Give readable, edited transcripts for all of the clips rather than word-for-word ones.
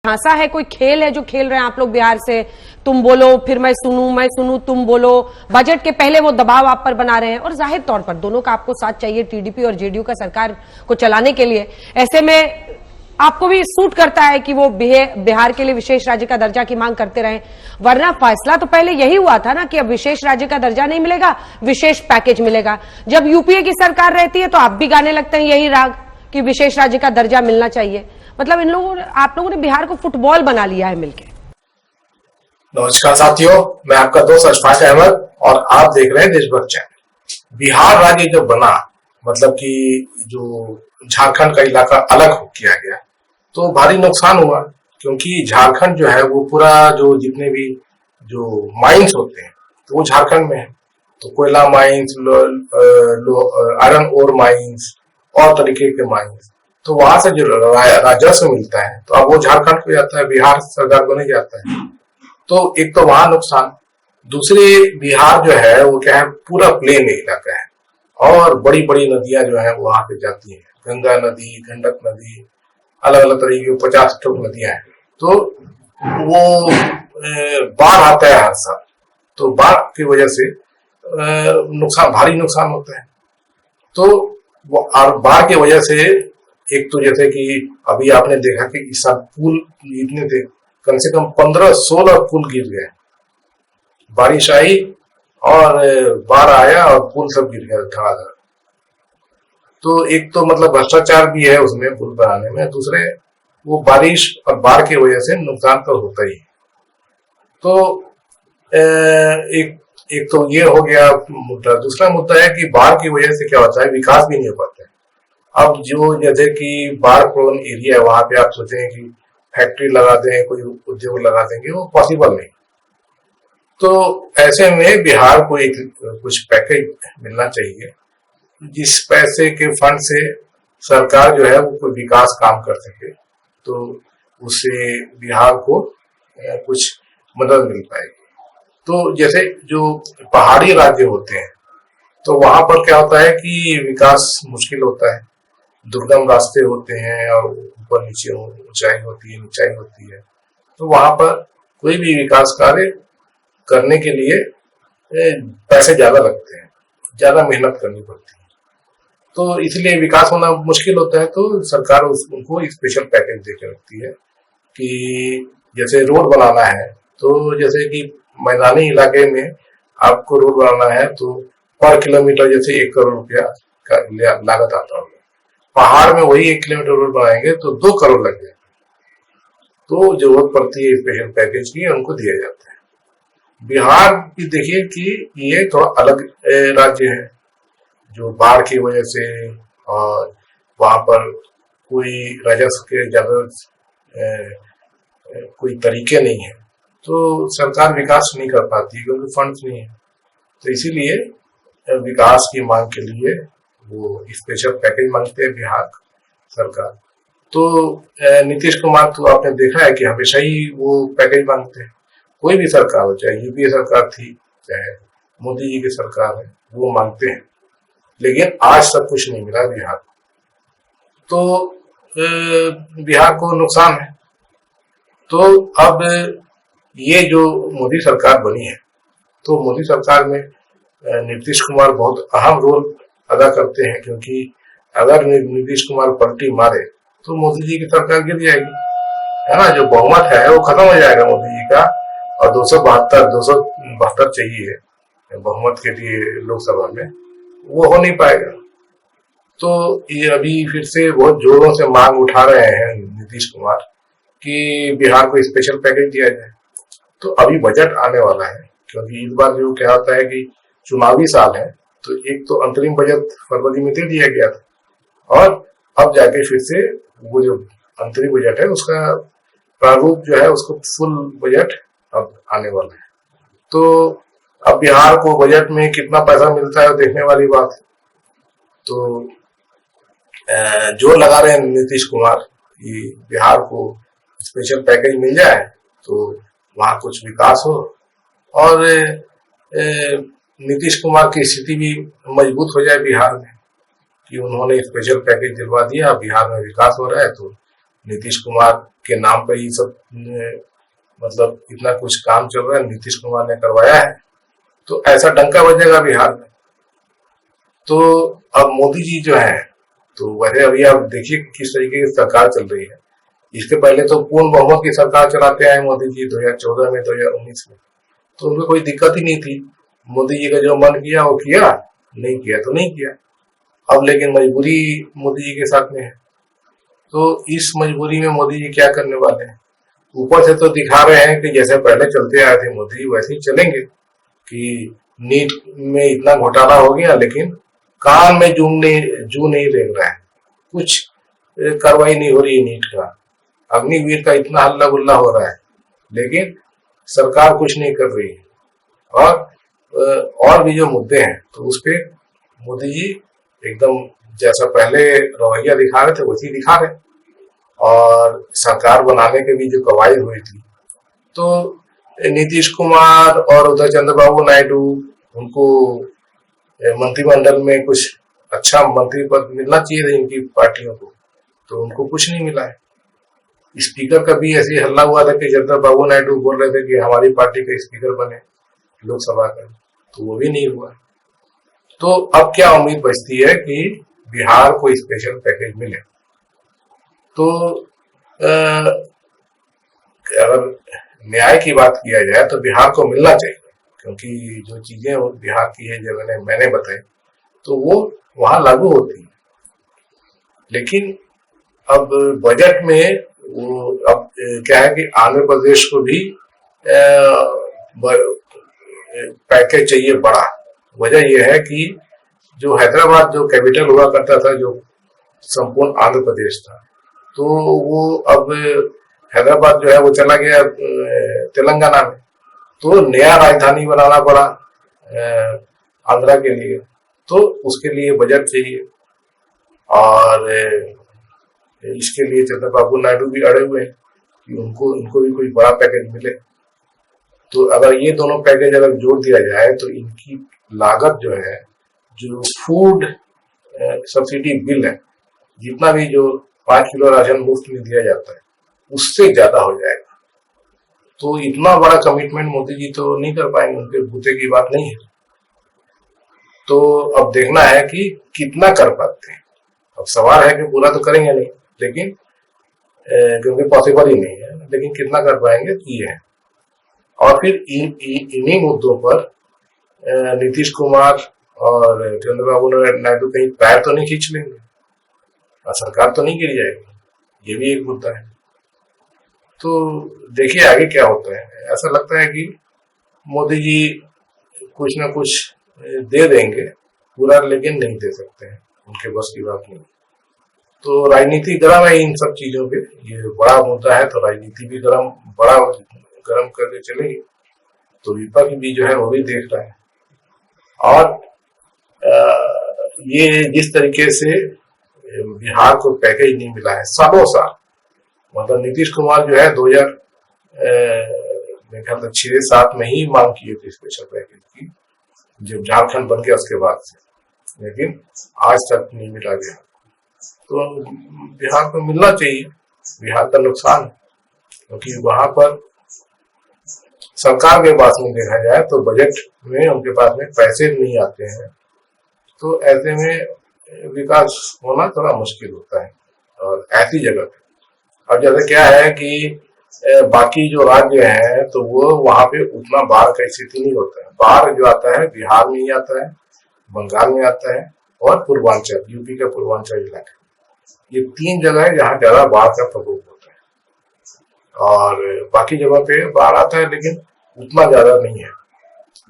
झांसा है, कोई खेल है जो खेल रहे हैं आप लोग बिहार से? तुम बोलो फिर मैं सुनूं तुम बोलो। बजट के पहले वो दबाव आप पर बना रहे हैं और जाहिर तौर पर दोनों का आपको साथ चाहिए, टीडीपी और जेडीयू का सरकार को चलाने के लिए। ऐसे में आपको भी सूट करता है कि वो बिहार के लिए विशेष राज्य का दर्जा की मांग करते रहे, वरना फैसला तो पहले यही हुआ था ना कि अब विशेष राज्य का दर्जा नहीं मिलेगा, विशेष पैकेज मिलेगा। जब यूपीए की सरकार रहती है तो आप भी गाने लगते हैं यही राग कि विशेष राज्य का दर्जा मिलना चाहिए। मतलब आप लोगों ने बिहार को फुटबॉल बना लिया है मिलके। नमस्कार साथियों, मैं आपका दोस्त अशफाक अहमद और आप देख रहे हैं देशभक्त चैनल। बिहार राज्य जब बना, मतलब कि जो झारखंड का इलाका अलग किया गया, तो भारी नुकसान हुआ, क्योंकि झारखंड जो है वो पूरा जो जितने भी जो माइंस होते हैं तो वो झारखंड में है। तो कोयला माइंस, आयरन ओर माइंस और तरीके के माइंस, तो वहां से जो राजस्व मिलता है तो अब वो झारखंड को जाता है, बिहार सरकार को नहीं जाता है। तो एक तो वहां नुकसान, दूसरे बिहार जो है वो क्या है, पूरा प्लेन इलाका है और बड़ी बड़ी नदियां जो है वहां पे जाती हैं, गंगा नदी, गंडक नदी, अलग अलग तरीके की 50 नदियां हैं। तो वो बाढ़ आता है हर साल, तो बाढ़ की वजह से नुकसान, भारी नुकसान होता है। तो वो और बाढ़ की वजह से एक तो जैसे कि अभी आपने देखा कि इस साल पुल इतने थे, कम से कम 15-16 पुल गिर गए। बारिश आई और बाढ़ आया और पुल सब गिर गया धड़ाधड़। तो एक तो मतलब भ्रष्टाचार भी है उसमें पुल बनाने में, दूसरे वो बारिश और बाढ़ की वजह से नुकसान तो होता ही है। तो एक तो ये हो गया मुद्दा। दूसरा मुद्दा है कि बाढ़ की वजह से क्या होता है, विकास भी नहीं हो पाता है। अब जो जैसे कि बाढ़ प्रोन एरिया है वहां पे आप सोचें कि फैक्ट्री लगा दें, कोई उद्योग लगा देंगे, वो पॉसिबल नहीं। तो ऐसे में बिहार को एक कुछ पैकेज मिलना चाहिए, जिस पैसे के फंड से सरकार जो है वो कोई विकास काम कर सके, तो उससे बिहार को कुछ मदद मिल पाएगी। तो जैसे जो पहाड़ी राज्य होते हैं तो वहां पर क्या होता है कि विकास मुश्किल होता है, दुर्गम रास्ते होते हैं और ऊपर नीचे ऊंचाई होती है, नीचाई होती है। तो वहां पर कोई भी विकास कार्य करने के लिए पैसे ज्यादा लगते हैं, ज्यादा मेहनत करनी पड़ती है, तो इसलिए विकास होना मुश्किल होता है। तो सरकार उनको स्पेशल पैकेज देकर रखती है कि जैसे रोड बनाना है, तो जैसे कि मैदानी इलाके में आपको रोड बनाना है तो पर किलोमीटर जैसे 1 करोड़ रुपया का लागत आता होगा। पहाड़ में वही 1 किलोमीटर रोड बनाएंगे तो 2 करोड़ लग जाएगा। तो जरूरत पड़ती है स्पेशल पैकेज की, उनको दिया जाता है। बिहार भी देखिए कि ये थोड़ा अलग राज्य है, जो बाढ़ की वजह से और वहां पर कोई राजस्व के ज्यादा कोई तरीके नहीं है, तो सरकार विकास नहीं कर पाती क्योंकि फंड्स नहीं है। तो इसीलिए विकास की मांग के लिए वो स्पेशल पैकेज मांगते हैं बिहार सरकार। तो नीतीश कुमार तो आपने देखा है कि हमेशा ही वो पैकेज मांगते हैं, कोई भी सरकार हो, चाहे यूपीए सरकार थी, चाहे मोदी जी की सरकार है, वो मांगते हैं। लेकिन आज सब कुछ नहीं मिला बिहार को, तो बिहार को नुकसान है। तो अब ये जो मोदी सरकार बनी है, तो मोदी सरकार में नीतीश कुमार बहुत अहम रोल अदा करते हैं, क्योंकि अगर नीतीश कुमार पलटी मारे तो मोदी जी की सरकार गिर जाएगी, है ना। जो बहुमत है वो खत्म हो जाएगा मोदी जी का, और 272 चाहिए बहुमत के लिए लोकसभा में, वो हो नहीं पाएगा। तो ये अभी फिर से बहुत जोरों से मांग उठा रहे हैं नीतीश कुमार कि बिहार को स्पेशल पैकेज दिया जाए। तो अभी बजट आने वाला है, क्योंकि इस बार जो क्या होता है कि चुनावी साल है, तो एक तो अंतरिम बजट फरवरी में दे दिया गया था, और अब जाके फिर से वो जो अंतरिम बजट है उसका प्रारूप जो है, उसको फुल बजट अब आने वाला है। तो अब बिहार को बजट में कितना पैसा मिलता है देखने वाली बात है। तो जो लगा रहे हैं नीतीश कुमार कि बिहार को स्पेशल पैकेज मिल जाए तो वहां कुछ विकास हो, और नीतीश कुमार की स्थिति भी मजबूत हो जाए बिहार में कि उन्होंने स्पेशल पैकेज दिलवा दिया, बिहार में विकास हो रहा है, तो नीतीश कुमार के नाम पर ही सब मतलब इतना कुछ काम चल रहा है, नीतीश कुमार ने करवाया है, तो ऐसा डंका बजेगा बिहार में। तो अब मोदी जी जो है, तो वैसे अभी आप देखिए किस तरीके की सरकार चल रही है। इसके पहले तो पूर्ण बहुमत की सरकार चलाते आए मोदी जी 2014 में, 2019 में, तो उनको कोई दिक्कत ही नहीं थी। मोदी जी का जो मन किया वो किया, नहीं किया तो नहीं किया। अब लेकिन मजबूरी मोदी जी के साथ में है, तो इस मजबूरी में मोदी जी क्या करने वाले हैं? ऊपर से तो दिखा रहे हैं कि जैसे पहले चलते आए थे मोदी, वैसे ही चलेंगे कि नीट में इतना घोटाला हो गया, लेकिन कान में जू नहीं रेंग रहा है, कुछ कार्रवाई नहीं हो रही है नीट का। अग्निवीर का इतना हल्ला गुल्ला हो रहा है, लेकिन सरकार कुछ नहीं कर रही है। और भी जो मुद्दे हैं, तो उस पे मोदी जी एकदम जैसा पहले रवैया दिखा रहे थे वैसे दिखा रहे। और सरकार बनाने के भी जो कवायद हुई थी, तो नीतीश कुमार और उधर चंद्रबाबू नायडू, उनको मंत्रिमंडल में कुछ अच्छा मंत्री पद मिलना चाहिए था इनकी पार्टियों को, तो उनको कुछ नहीं मिला है। स्पीकर का भी ऐसे हल्ला हुआ था कि चंद्रबाबू नायडू बोल रहे थे कि हमारी पार्टी का स्पीकर बने लोकसभा का, तो वो भी नहीं हुआ। तो अब क्या उम्मीद बचती है कि बिहार को स्पेशल पैकेज मिले। तो अगर न्याय की बात किया जाए तो बिहार को मिलना चाहिए, क्योंकि जो चीजें बिहार की है जो मैंने बताई, तो वो वहां लागू होती है। लेकिन अब बजट में वो अब क्या है कि आंध्र प्रदेश को भी पैकेज चाहिए बड़ा। वजह यह है कि जो हैदराबाद जो कैपिटल हुआ करता था, जो संपूर्ण आंध्र प्रदेश था, तो वो अब हैदराबाद जो है वो चला गया तेलंगाना में, तो नया राजधानी बनाना पड़ा आंध्रा के लिए, तो उसके लिए बजट चाहिए। और इसके लिए चंद्रबाबू नायडू भी अड़े हुए हैं कि उनको भी कोई बड़ा पैकेज मिले। तो अगर ये दोनों पैकेज अगर जोड़ दिया जाए तो इनकी लागत जो है, जो फूड सब्सिडी बिल है, जितना भी जो 5 किलो राशन मुफ्त में दिया जाता है, उससे ज्यादा हो जाएगा। तो इतना बड़ा कमिटमेंट मोदी जी तो नहीं कर पाएंगे, उनके बूते की बात नहीं है। तो अब देखना है कि कितना कर पाते हैं। अब सवाल है कि पूरा तो करेंगे नहीं, लेकिन क्योंकि पॉसिबल ही नहीं है, लेकिन कितना कर पाएंगे ये है। और फिर इन्हीं मुद्दों पर नीतीश कुमार और चंद्रबाबू नायडू कहीं पैर तो नहीं खींच लेंगे और सरकार तो नहीं गिर जाएगी, ये भी एक मुद्दा है। तो देखिए आगे क्या होता है। ऐसा लगता है कि मोदी जी कुछ ना कुछ दे देंगे पूरा, लेकिन नहीं दे सकते हैं, उनके बस की बात नहीं। तो राजनीति गर्म है इन सब चीजों पे, ये बड़ा मुद्दा है, तो राजनीति भी गर्म करके चलेगी। तो विपक्ष भी जो है वो भी देख रहा है। और ये जिस तरीके से बिहार को पैकेज नहीं मिला है सालों साल, मतलब नीतीश कुमार जो है 2006-7 में ही मांग की थी स्पेशल पैकेज की, जब झारखंड बन गया उसके बाद से, लेकिन आज तक नहीं मिला गया। तो बिहार को मिलना चाहिए। बिहार का नुकसान है क्योंकि वहां पर सरकार के पास में देखा जाए तो बजट में उनके पास में पैसे नहीं आते हैं, तो ऐसे में विकास होना थोड़ा मुश्किल होता है। और ऐसी जगह पे अब जैसे क्या है कि बाकी जो राज्य हैं तो वो वहां पे उतना बाढ़ का स्थिति नहीं होता है। बाढ़ जो आता है बिहार में ही आता है, बंगाल में आता है और पूर्वांचल, यूपी का पूर्वांचल इलाका, ये 3 जगह है जहाँ ज्यादा बाढ़ का प्रकोप होता है। और बाकी जगह पे बाढ़ आता है लेकिन उतना ज्यादा नहीं है।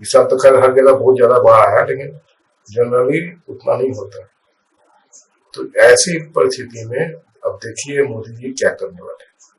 इस साल तो खैर हर जगह बहुत ज्यादा बाढ़ आया, लेकिन जनरली उतना नहीं होता है। तो ऐसी परिस्थिति में अब देखिए मोदी जी क्या करने वाले हैं।